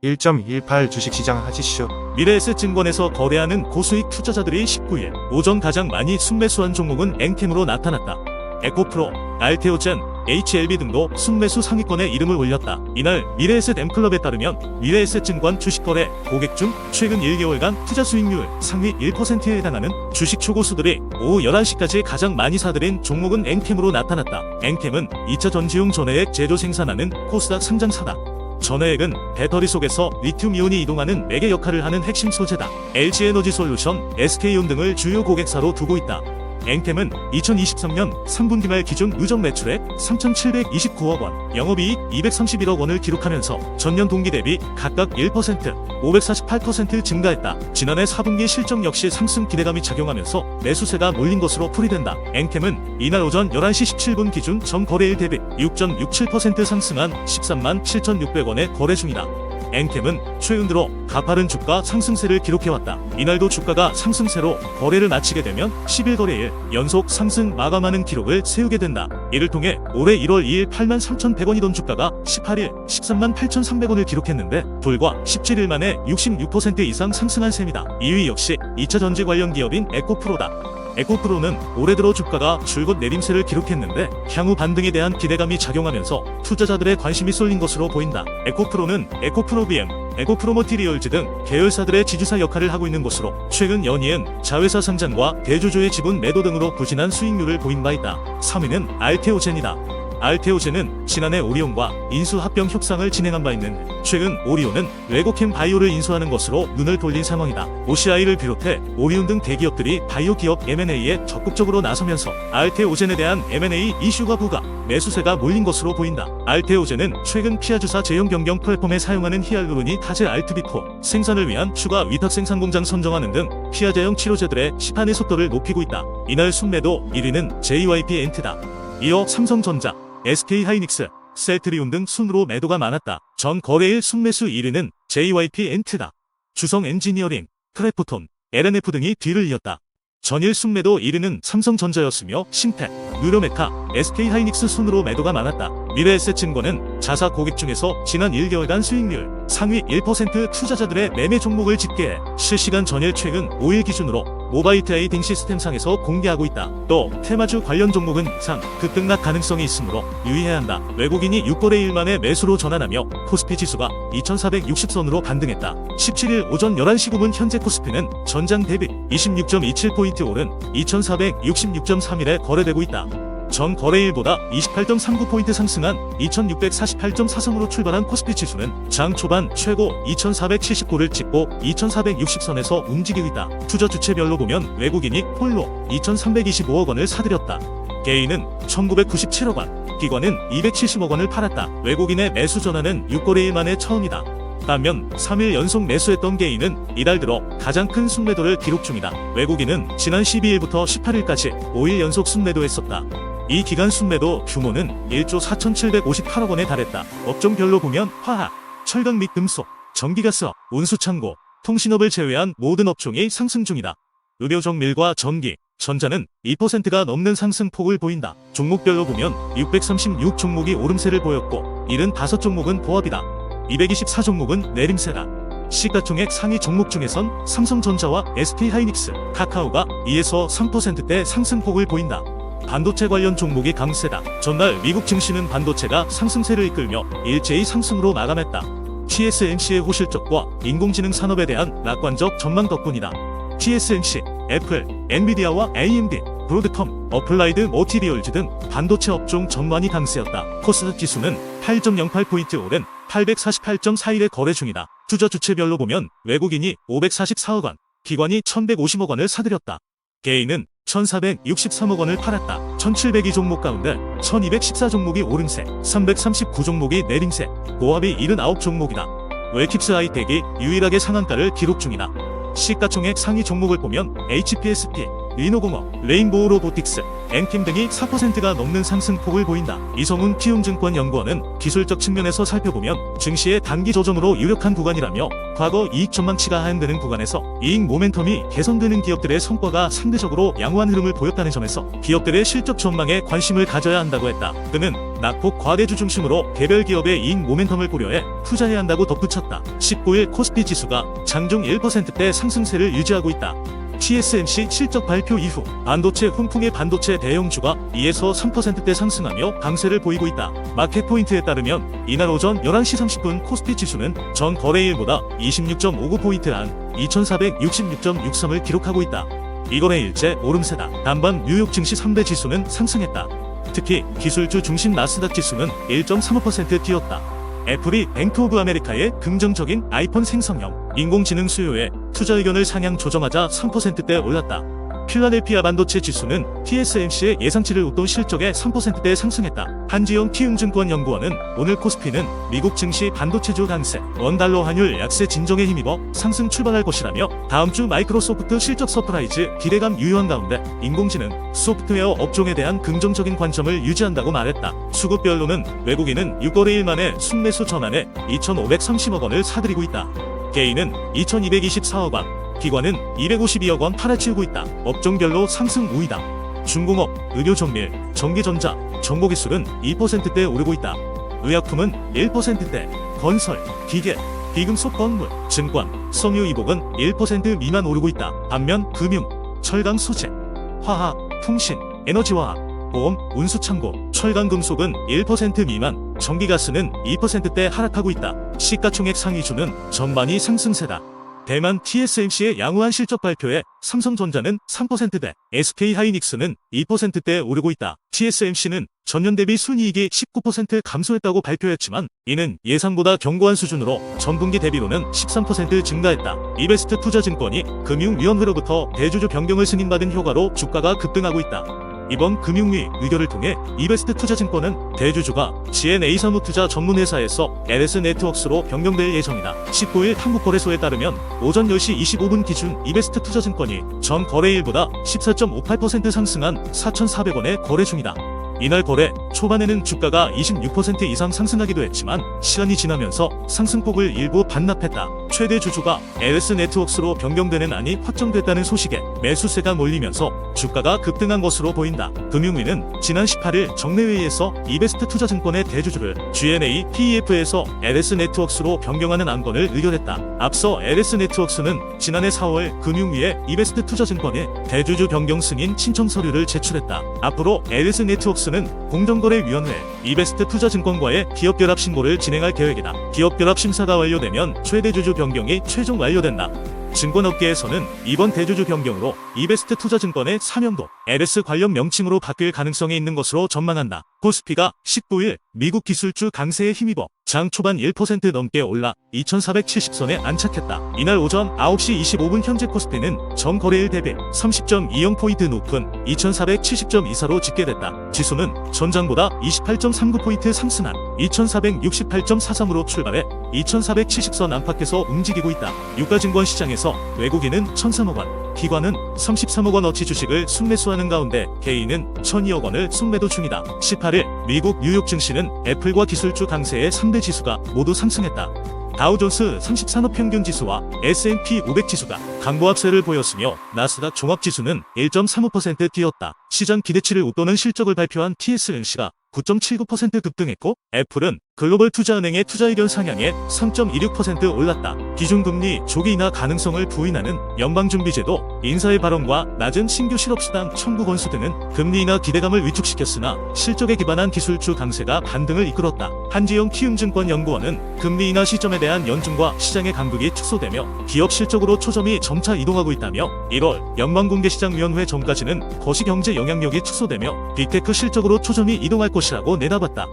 1.18 주식시장 하지슈. 미래에셋증권에서 거래하는 고수익 투자자들이 19일 오전 가장 많이 순매수한 종목은 앵템으로 나타났다. 에코프로, 알테오젠, HLB 등도 순매수 상위권에 이름을 올렸다. 이날 미래에셋 M클럽에 따르면 미래에셋증권 주식거래 고객 중 최근 1개월간 투자 수익률 상위 1%에 해당하는 주식 초고수들이 오후 11시까지 가장 많이 사들인 종목은 앵템으로 나타났다. 앵템은 2차 전지용 전해액 제조 생산하는 코스닥 상장사다. 전해액은 배터리 속에서 리튬이온이 이동하는 매개 역할을 하는 핵심 소재다. LG에너지솔루션, SK온 등을 주요 고객사로 두고 있다. 앵템은 2023년 3분기 말 기준 누적 매출액 3,729억 원, 영업이익 231억 원을 기록하면서 전년 동기 대비 각각 1%, 548% 증가했다. 지난해 4분기 실적 역시 상승 기대감이 작용하면서 매수세가 몰린 것으로 풀이된다. 앵템은 이날 오전 11시 17분 기준 전 거래일 대비 6.67% 상승한 13만 7,600원에 거래 중이다. 앵템은 최근 들어 가파른 주가 상승세를 기록해왔다. 이날도 주가가 상승세로 거래를 마치게 되면 10일 연속 상승 마감하는 기록을 세우게 된다. 이를 통해 올해 1월 2일 83,100원이던 주가가 18일 13만 8,300원을 기록했는데 불과 17일 만에 66% 이상 상승한 셈이다. 2위 역시 2차 전지 관련 기업인 에코프로다. 에코프로는 올해 들어 주가가 줄곧 내림세를 기록했는데 향후 반등에 대한 기대감이 작용하면서 투자자들의 관심이 쏠린 것으로 보인다. 에코프로는 에코프로비엠, 에코프로머티리얼즈 등 계열사들의 지주사 역할을 하고 있는 것으로 최근 연이은 자회사 상장과 대주주의 지분 매도 등으로 부진한 수익률을 보인 바 있다. 3위는 알테오젠이다. 알테오젠은 지난해 오리온과 인수 합병 협상을 진행한 바 있는데 최근 오리온은 레고캠 바이오를 인수하는 것으로 눈을 돌린 상황이다. OCI를 비롯해 오리온 등 대기업들이 바이오 기업 M&A에 적극적으로 나서면서 알테오젠에 대한 M&A 이슈가 부각, 매수세가 몰린 것으로 보인다. 알테오젠은 최근 피아주사 제형 변경 플랫폼에 사용하는 히알루로니 타제 알트비포 생산을 위한 추가 위탁 생산 공장 선정하는 등 피아 제형 치료제들의 시판의 속도를 높이고 있다. 이날 순매도 1위는 JYP 엔트다. 이어 삼성전자, SK하이닉스, 셀트리온 등 순으로 매도가 많았다. 전 거래일 순매수 1위는 JYP 엔트다. 주성 엔지니어링, 크래프톤, LNF 등이 뒤를 이었다. 전일 순매도 1위는 삼성전자였으며 신텍, 누르메카, SK하이닉스 순으로 매도가 많았다. 미래에셋증권은 자사 고객 중에서 지난 1개월간 수익률 상위 1% 투자자들의 매매 종목을 집계해 실시간 전일 최근 5일 기준으로 모바일 트레이딩 시스템상에서 공개하고 있다. 또 테마주 관련 종목은 이상 급등락 가능성이 있으므로 유의해야 한다. 외국인이 6거래일 만에 매수로 전환하며 코스피 지수가 2460선으로 반등했다. 17일 오전 11시 9분 현재 코스피는 전장 대비 26.27포인트 오른 2466.31에 거래되고 있다. 전 거래일보다 28.39포인트 상승한 2648.4선으로 출발한 코스피 지수는 장 초반 최고 2479를 찍고 2460선에서 움직이고 있다. 투자 주체별로 보면 외국인이 홀로 2325억 원을 사들였다. 개인은 1997억 원, 기관은 270억 원을 팔았다. 외국인의 매수 전환은 6거래일 만에 처음이다. 반면 3일 연속 매수했던 개인은 이달 들어 가장 큰 순매도를 기록 중이다. 외국인은 지난 12일부터 18일까지 5일 연속 순매도했었다. 이 기간 순매도 규모는 1조 4,758억 원에 달했다. 업종별로 보면 화학, 철강 및 금속, 전기가스업, 운수창고, 통신업을 제외한 모든 업종이 상승 중이다. 의료정밀과 전기, 전자는 2%가 넘는 상승폭을 보인다. 종목별로 보면 636종목이 오름세를 보였고 75종목은 보합이다. 224종목은 내림세다. 시가총액 상위 종목 중에선 삼성전자와 SK하이닉스, 카카오가 2에서 3%대 상승폭을 보인다. 반도체 관련 종목이 강세다. 전날 미국 증시는 반도체가 상승세를 이끌며 일제히 상승으로 마감했다. TSMC의 호실적과 인공지능 산업에 대한 낙관적 전망 덕분이다. TSMC, 애플, 엔비디아와 AMD, 브로드컴, 어플라이드 머티리얼즈 등 반도체 업종 전반이 강세였다. 코스닥 지수는 8.08포인트 오른 848.41에 거래 중이다. 투자 주체별로 보면 외국인이 544억 원, 기관이 1150억 원을 사들였다. 개인은 1463억 원을 팔았다. 1702종목 가운데 1214종목이 오름세, 339종목이 내림세, 보합이 79종목이다. 웰킵스 하이텍이 유일하게 상한가를 기록 중이다. 시가총액 상위 종목을 보면 HPSP, 리노공업, 레인보우 로보틱스, 엔팀 등이 4%가 넘는 상승폭을 보인다. 이성훈 키움증권연구원은 기술적 측면에서 살펴보면 증시의 단기 조정으로 유력한 구간이라며 과거 이익 전망치가 하향되는 구간에서 이익 모멘텀이 개선되는 기업들의 성과가 상대적으로 양호한 흐름을 보였다는 점에서 기업들의 실적 전망에 관심을 가져야 한다고 했다. 그는 낙폭 과대주 중심으로 개별 기업의 이익 모멘텀을 고려해 투자해야 한다고 덧붙였다. 19일 코스피 지수가 장중 1%대 상승세를 유지하고 있다. TSMC 실적 발표 이후 반도체 훈풍의 반도체 대형주가 2에서 3%대 상승하며 강세를 보이고 있다. 마켓포인트에 따르면 이날 오전 11시 30분 코스피 지수는 전 거래일보다 26.59포인트 한 2466.63을 기록하고 있다. 이거래일째 오름세다. 단반 뉴욕 증시 3대 지수는 상승했다. 특히 기술주 중심 나스닥 지수는 1.35% 뛰었다. 애플이 뱅크 오브 아메리카의 긍정적인 아이폰 생성형 인공지능 수요에 투자 의견을 상향 조정하자 3%대 올랐다. 필라델피아 반도체 지수는 TSMC의 예상치를 웃돈 실적에 3%대 상승했다. 한지영 키움증권연구원은 오늘 코스피는 미국 증시 반도체주 강세, 원달러 환율 약세 진정에 힘입어 상승 출발할 것이라며 다음 주 마이크로소프트 실적 서프라이즈 기대감 유효한 가운데 인공지능, 소프트웨어 업종에 대한 긍정적인 관점을 유지한다고 말했다. 수급별로는 외국인은 6거래일 만에 순매수 전환에 2,530억 원을 사들이고 있다. 개인은 2,224억 원, 기관은 252억 원 팔아치우고 있다. 업종별로 상승 우위다. 중공업, 의료정밀, 전기전자, 정보기술은 2%대 오르고 있다. 의약품은 1%대, 건설, 기계, 비금속 건물, 증권, 섬유 이복은 1% 미만 오르고 있다. 반면 금융, 철강 소재, 화학, 통신, 에너지화학, 보험, 운수창고, 철강금속은 1% 미만, 전기가스는 2%대 하락하고 있다. 시가총액 상위주는 전반이 상승세다. 대만 TSMC의 양호한 실적 발표에 삼성전자는 3%대, SK하이닉스는 2%대 오르고 있다. TSMC는 전년 대비 순이익이 19% 감소했다고 발표했지만 이는 예상보다 견고한 수준으로 전분기 대비로는 13% 증가했다. 이베스트 투자증권이 금융위원회로부터 대주주 변경을 승인받은 효과로 주가가 급등하고 있다. 이번 금융위 의결을 통해 이베스트 투자증권은 대주주가 GNA사무투자 전문회사에서 LS네트워크스로 변경될 예정이다. 19일 한국거래소에 따르면 오전 10시 25분 기준 이베스트 투자증권이 전 거래일보다 14.58% 상승한 4,400원에 거래 중이다. 이날 거래 초반에는 주가가 26% 이상 상승하기도 했지만 시간이 지나면서 상승폭을 일부 반납했다. 최대 주주가 LS네트워크스로 변경되는 안이 확정됐다는 소식에 매수세가 몰리면서 주가가 급등한 것으로 보인다. 금융위는 지난 18일 정례회의에서 이베스트 투자증권의 대주주를 GNA PEF에서 LS네트워크스로 변경하는 안건을 의결했다. 앞서 LS네트워크스는 지난해 4월 금융위에 이베스트 투자증권의 대주주 변경 승인 신청 서류를 제출했다. 앞으로 LS네트워크스 는 공정거래위원회 이베스트 투자증권과의 기업결합 신고를 진행할 계획이다. 기업결합 심사가 완료되면 최대주주 변경이 최종 완료된다. 증권업계에서는 이번 대주주 변경으로 이베스트 투자증권의 사명도 LS 관련 명칭으로 바뀔 가능성이 있는 것으로 전망한다. 코스피가 19일 미국 기술주 강세에 힘입어 장 초반 1% 넘게 올라 2470선에 안착했다. 이날 오전 9시 25분 현재 코스피는 전 거래일 대비 30.20포인트 높은 2470.24로 집계됐다. 지수는 전장보다 28.39포인트 상승한 2468.43으로 출발해 2470선 안팎에서 움직이고 있다. 유가증권 시장에서 외국인은 1,003억 원, 기관은 33억 원어치 주식을 순매수하는 가운데 개인은 1,002억 원을 순매도 중이다. 18일 미국 뉴욕 증시는 애플과 기술주 강세의 3대 지수가 모두 상승했다. 다우존스 30산업평균지수와 S&P 500지수가 강보합세를 보였으며 나스닥 종합지수는 1.35% 뛰었다. 시장 기대치를 웃도는 실적을 발표한 TSMC가 9.79% 급등했고 애플은 글로벌 투자은행의 투자 의견 상향에 3.26% 올랐다. 기준금리 조기 인하 가능성을 부인하는 연방준비제도 인사의 발언과 낮은 신규 실업수당 청구 건수 등은 금리 인하 기대감을 위축시켰으나 실적에 기반한 기술주 강세가 반등을 이끌었다. 한지영 키움증권연구원은 금리 인하 시점에 대한 연준과 시장의 간극이 축소되며 기업 실적으로 초점이 점차 이동하고 있다며 1월 연방공개시장위원회 전까지는 거시경제 영향력이 축소되며 빅테크 실적으로 초점이 이동할 것이라고 내다봤다.